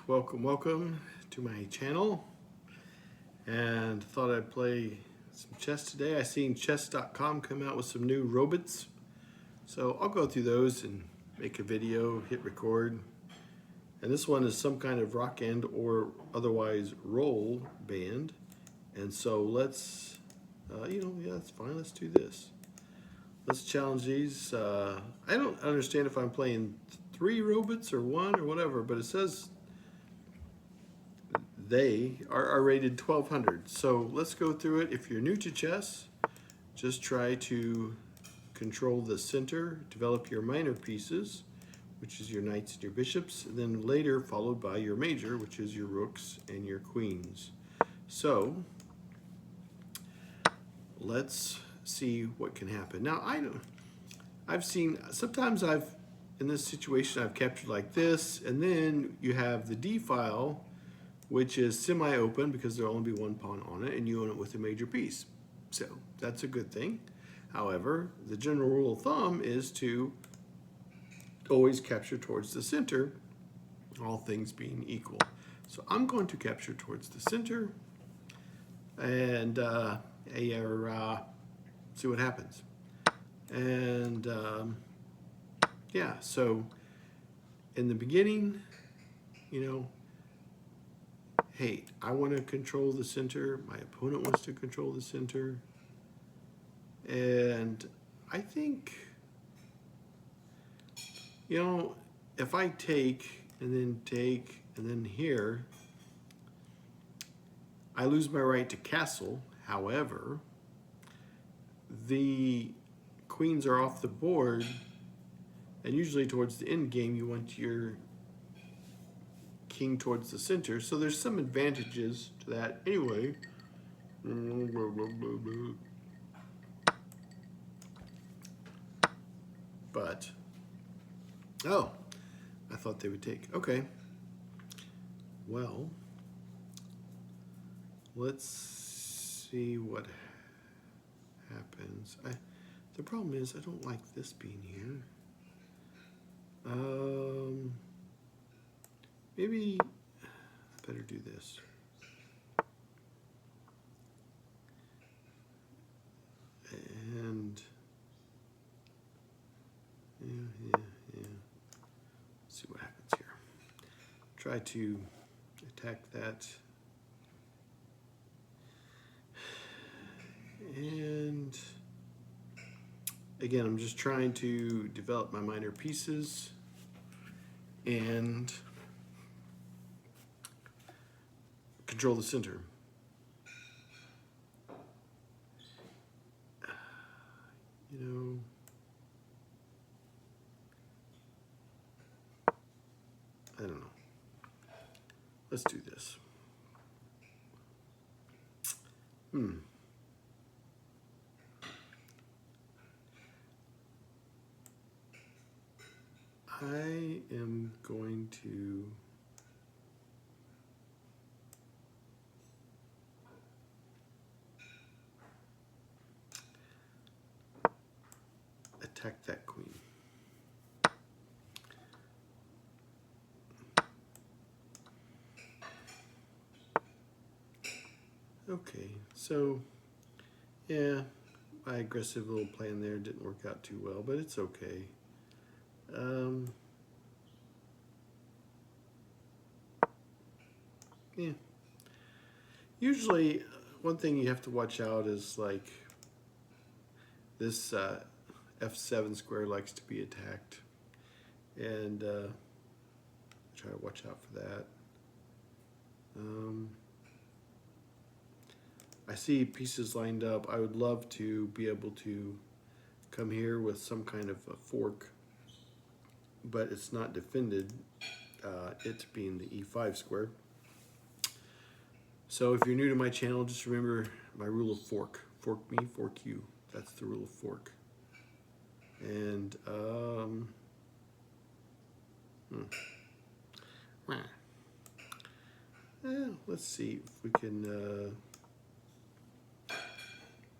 welcome to my channel, and thought I'd play some chess today. I seen chess.com come out with some new robots, so I'll go through those and make a video, hit record. And this one is some kind of rock end or otherwise roll band, and so let's yeah, that's fine, let's do this. Let's challenge these. I don't understand if I'm playing 3 robots or 1 or whatever, but it says they are rated 1200. So let's go through it. If you're new to chess, just try to control the center, develop your minor pieces, which is your knights and your bishops, and then later followed by your major, which is your rooks and your queens. So let's see what can happen. Now I've seen, sometimes in this situation I've captured like this, and then you have the D file, which is semi-open because there'll only be 1 pawn on it, and you own it with a major piece. So that's a good thing. However, the general rule of thumb is to always capture towards the center, all things being equal. So I'm going to capture towards the center and see what happens. And yeah, so in the beginning, hey, I want to control the center. My opponent wants to control the center. And I think, if I take and then here, I lose my right to castle. However, the queens are off the board, and usually towards the end game you want your king towards the center, so there's some advantages to that anyway. But oh, I thought they would take. Okay, well, let's see what happens. The problem is I don't like this being here. Maybe I better do this. And yeah. Let's see what happens here. Try to attack that. And again, I'm just trying to develop my minor pieces and control the center. I don't know. Let's do this. I am going to attack that queen. Okay, so yeah, my aggressive little plan there didn't work out too well, but it's okay. Yeah. Usually, one thing you have to watch out is like this F7 square likes to be attacked, and try to watch out for that. I see pieces lined up. I would love to be able to come here with some kind of a fork, but it's not defended, it being the E5 square. So if you're new to my channel, just remember my rule of fork. Fork me, fork you. That's the rule of fork. And let's see if we can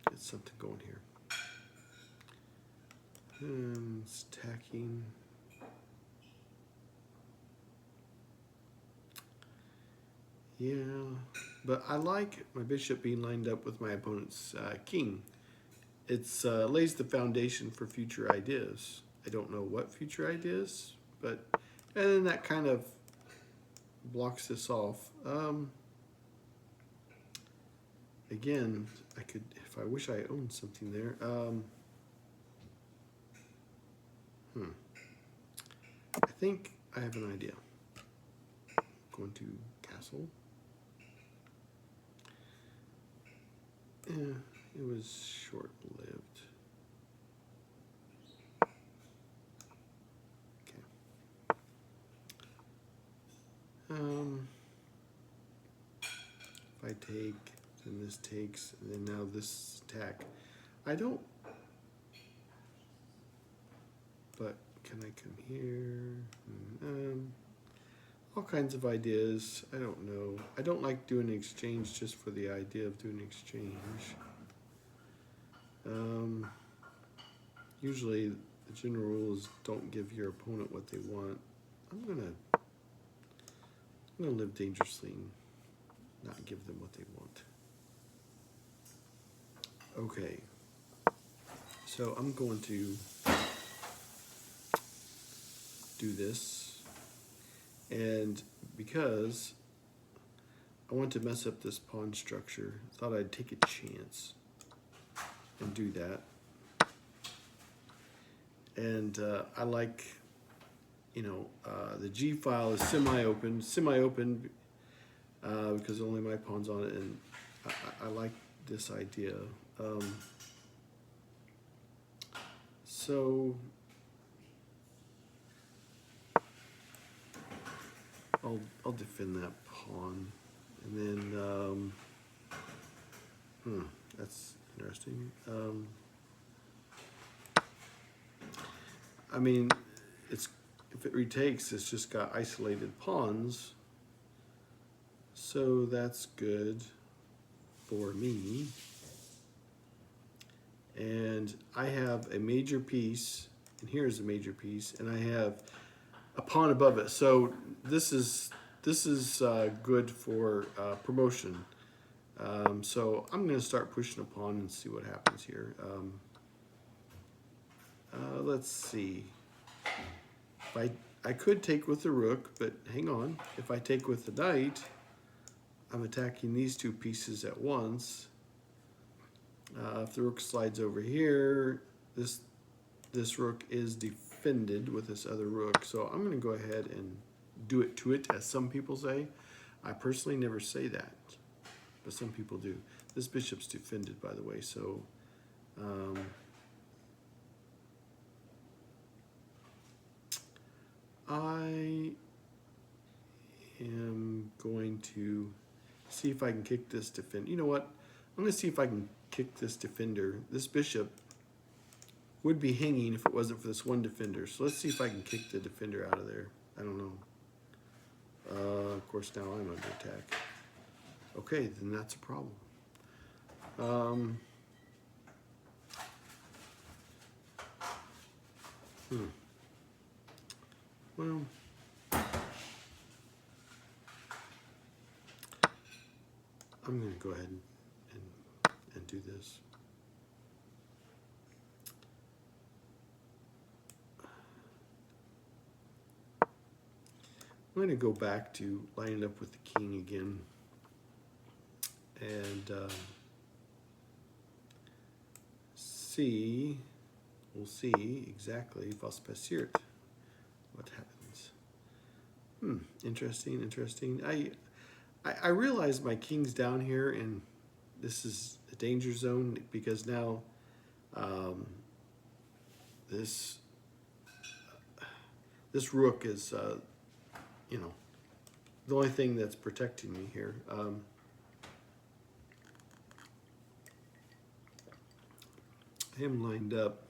get something going here. Stacking. Yeah, but I like my bishop being lined up with my opponent's king. It's lays the foundation for future ideas. I don't know what future ideas, but and then that kind of blocks this off. Again, I could, if I wish I owned something there. I think I have an idea. Going to castle. Yeah, it was short-lived. Okay. If I take, then this takes, and then now this attack. I don't, but can I come here? All kinds of ideas. I don't know. I don't like doing an exchange just for the idea of doing an exchange. Usually the general rule is don't give your opponent what they want. I'm gonna live dangerously and not give them what they want. Okay. So I'm going to do this, and because I want to mess up this pawn structure, I thought I'd take a chance and do that. And I like, the G file is semi-open because only my pawn's on it, and I like this idea. So I'll defend that pawn, and then that's interesting. I mean, if it retakes, it's just got isolated pawns, so that's good for me. And I have a major piece, and here's a major piece, and I have a pawn above it. So this is good for promotion. So I'm going to start pushing a pawn and see what happens here. Let's see. If I could take with the rook, but hang on. If I take with the knight, I'm attacking these two pieces at once. If the rook slides over here, this rook is defended with this other rook. So I'm going to go ahead and do it to it, as some people say. I personally never say that, but some people do. This bishop's defended, by the way, so I am going to see if I can kick this defender. You know what? I'm going to see if I can kick this defender. This bishop would be hanging if it wasn't for this one defender. So let's see if I can kick the defender out of there. I don't know. Of course, now I'm under attack. Okay, then that's a problem. Well, I'm going to go ahead and do this. I'm going to go back to lining up with the king again, and we'll see exactly if I'll spessiert what happens. Interesting. I realize my king's down here, and this is a danger zone because now this rook is the only thing that's protecting me here. Him lined up.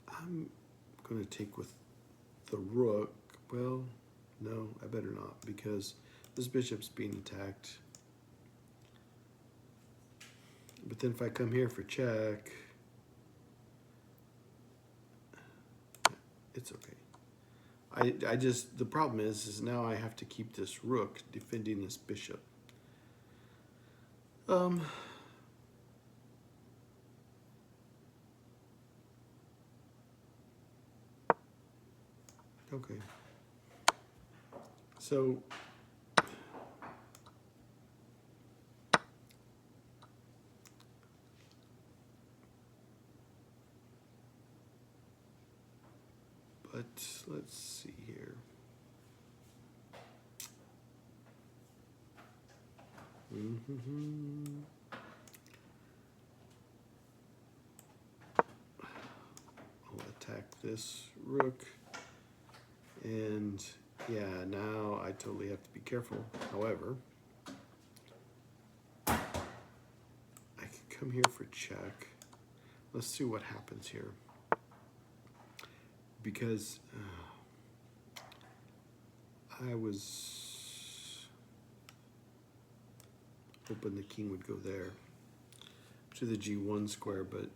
I'm going to take with the rook. Well, no, I better not, because this bishop's being attacked. But then if I come here for check, it's okay. I just, the problem is now I have to keep this rook defending this bishop. Okay. So but let's see here. I'll attack this rook. And yeah, now I totally have to be careful. However, I can come here for check. Let's see what happens here. Because I was hoping the king would go there to the G1 square, but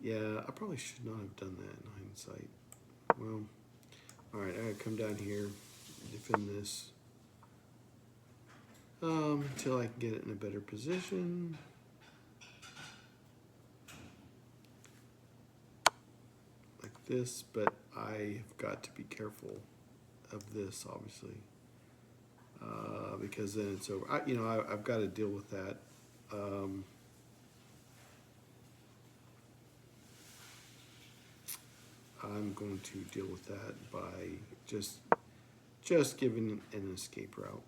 yeah, I probably should not have done that in hindsight. Well, all right, I gotta come down here, defend this until I can get it in a better position. Like this, but I have got to be careful of this, obviously, because then it's over. I've got to deal with that. I'm going to deal with that by just giving an escape route.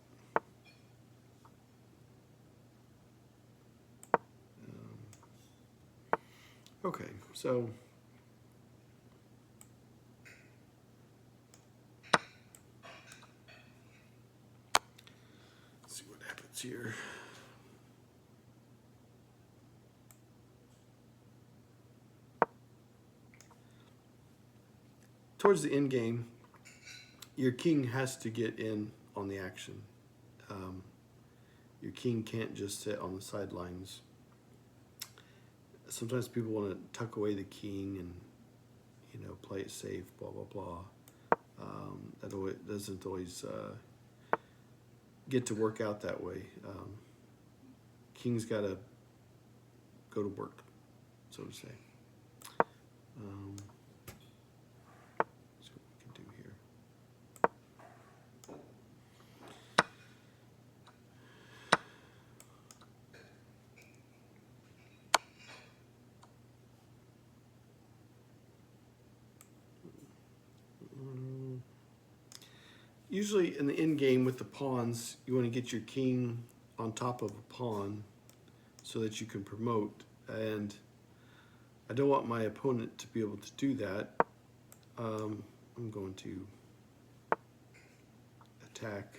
Okay, so let's see what happens here. Towards the end game, your king has to get in on the action. Your king can't just sit on the sidelines. Sometimes people want to tuck away the king and play it safe, blah blah blah. That doesn't always get to work out that way. King's got to go to work, so to say. See what we can do here. Usually in the end game with the pawns, you want to get your king on top of a pawn so that you can promote. And I don't want my opponent to be able to do that. I'm going to attack.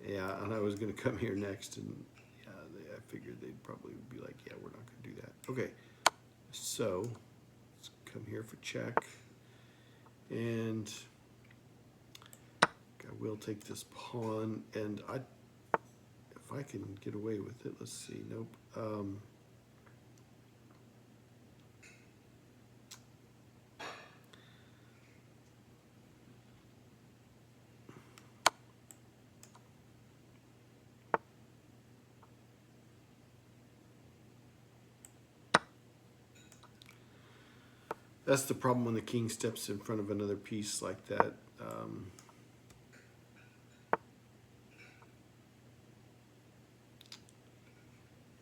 Yeah, and I was going to come here next, and yeah, I figured they'd probably be like, yeah, we're not going to do that. Okay, so let's come here for check. And I will take this pawn, and if I can get away with it, let's see. Nope. That's the problem when the king steps in front of another piece like that.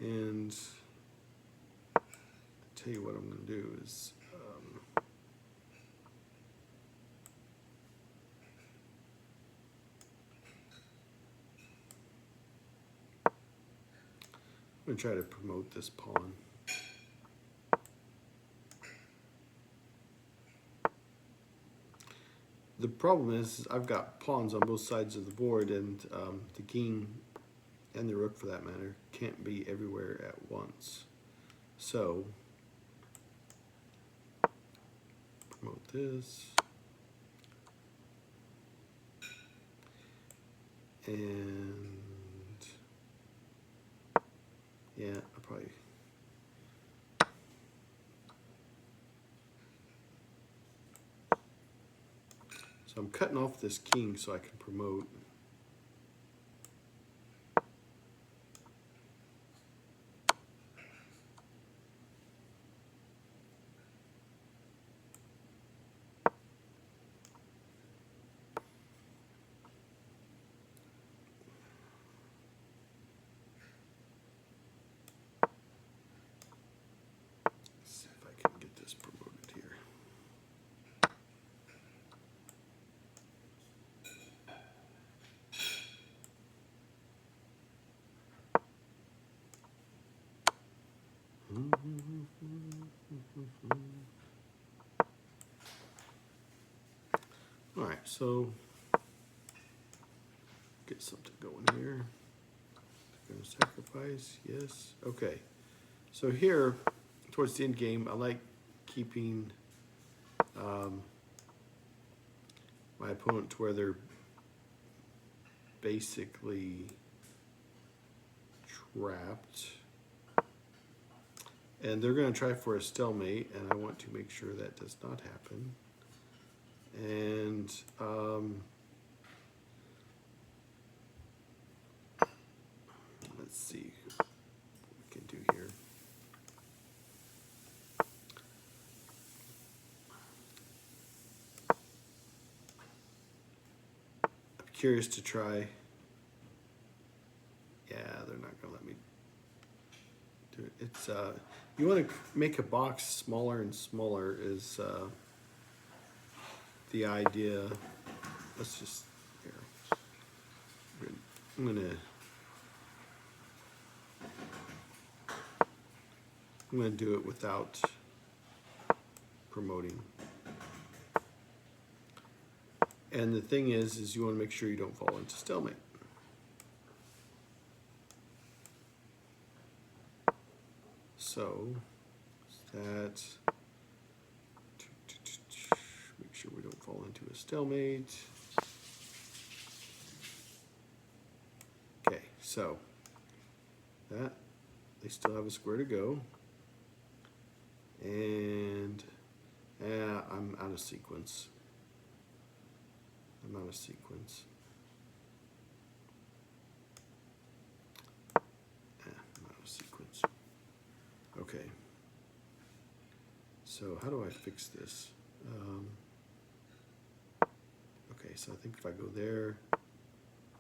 And I'll tell you what I'm going to do is I'm going to try to promote this pawn. The problem is I've got pawns on both sides of the board, and the king and the rook, for that matter, can't be everywhere at once. So promote this. And yeah, I'll probably. So I'm cutting off this king so I can promote. Let's see if I can get this promoted here. All right, so get something going here. Gonna sacrifice, yes. Okay, so here towards the end game, I like keeping my opponent to where they're basically trapped. And they're going to try for a stalemate, and I want to make sure that does not happen. And let's see what we can do here. I'm curious to try. Yeah, they're not going to let me do it. It's you want to make a box smaller and smaller is the idea. Let's just here. I'm gonna do it without promoting. And the thing is you want to make sure you don't fall into stalemate. So that make sure we don't fall into a stalemate. Okay, so that they still have a square to go. And I'm out of sequence. I'm out of sequence. I'm out of sequence. Okay. So how do I fix this? Okay, so I think if I go there,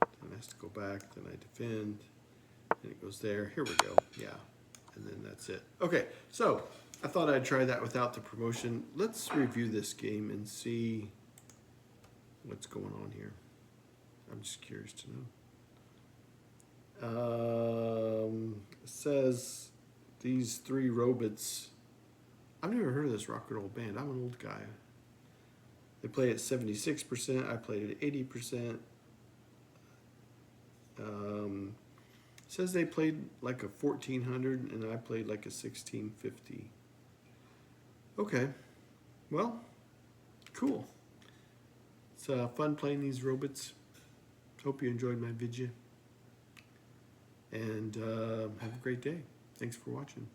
then it has to go back, then I defend, and it goes there. Here we go. Yeah. And then that's it. Okay, so I thought I'd try that without the promotion. Let's review this game and see what's going on here. I'm just curious to know. It says these three robots. I've never heard of this rock and roll band. I'm an old guy. They play at 76%. I played at 80%. Says they played like a 1400 and I played like a 1650. Okay, well, cool. It's fun playing these robots. Hope you enjoyed my video. And have a great day. Thanks for watching.